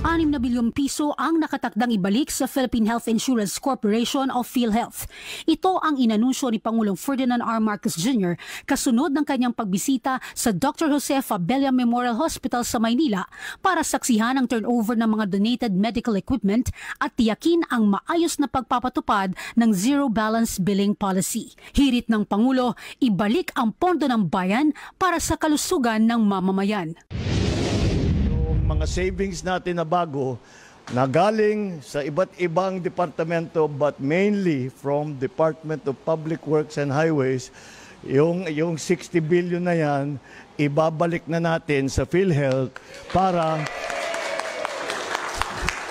6 na bilyong piso ang nakatakdang ibalik sa Philippine Health Insurance Corporation o PhilHealth. Ito ang inanunsyo ni Pangulong Ferdinand R. Marcos Jr. kasunod ng kanyang pagbisita sa Dr. Josefa Abella Memorial Hospital sa Maynila para saksihan ang turnover ng mga donated medical equipment at tiyakin ang maayos na pagpapatupad ng zero balance billing policy. Hirit ng Pangulo, ibalik ang pondo ng bayan para sa kalusugan ng mamamayan. Mga savings natin na bago na galing sa iba't ibang departamento but mainly from Department of Public Works and Highways, yung 60 billion na yan, ibabalik na natin sa PhilHealth para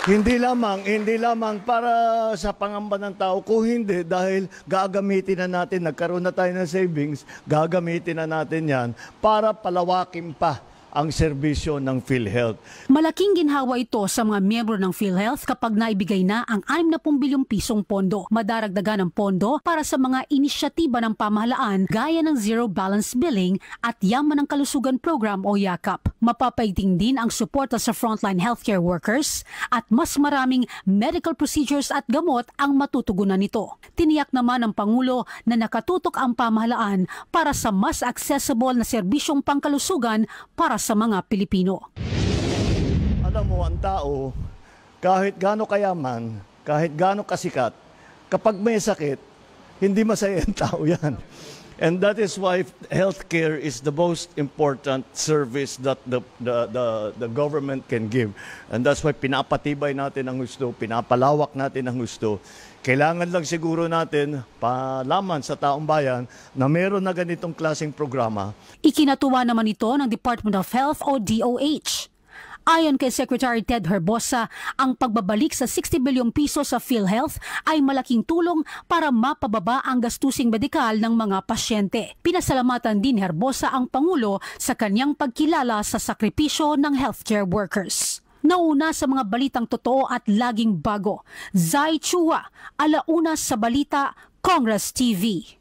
hindi lamang para sa pangamba ng tao, kung hindi dahil gagamitin na natin, nagkaroon na tayo ng savings, gagamitin na natin yan para palawakin pa ang serbisyo ng PhilHealth. Malaking ginhawa ito sa mga miyembro ng PhilHealth kapag naibigay na ang 60 bilyong pisong pondo. Madaragdagan ng pondo para sa mga inisyatiba ng pamahalaan gaya ng Zero Balance Billing at Yaman ng Kalusugan Program o YAKAP. Mapapaiting din ang suporta sa frontline healthcare workers at mas maraming medical procedures at gamot ang matutugunan nito. Tiniyak naman ng Pangulo na nakatutok ang pamahalaan para sa mas accessible na serbisyong pangkalusugan para sa mga Pilipino. Alam mo, ang tao, kahit gaano kayaman, kahit gaano kasikat, kapag may sakit, hindi masaya ang tao yan. And that is why healthcare is the most important service that the government can give. And that's why pinapatibay natin ang gusto, pinapalawak natin ang gusto. Kailangan lang siguro natin palaman sa taong bayan na meron na ganitong klaseng programa. Ikinatuwa naman ito ng Department of Health o DOH. Ayon kay Secretary Ted Herbosa, ang pagbabalik sa 60 bilyong piso sa PhilHealth ay malaking tulong para mapababa ang gastusing medikal ng mga pasyente. Pinasalamatan din Herbosa ang Pangulo sa kanyang pagkilala sa sakripisyo ng healthcare workers. Nauna sa mga balitang totoo at laging bago, Zai Chua, Alauna sa Balita, Congress TV.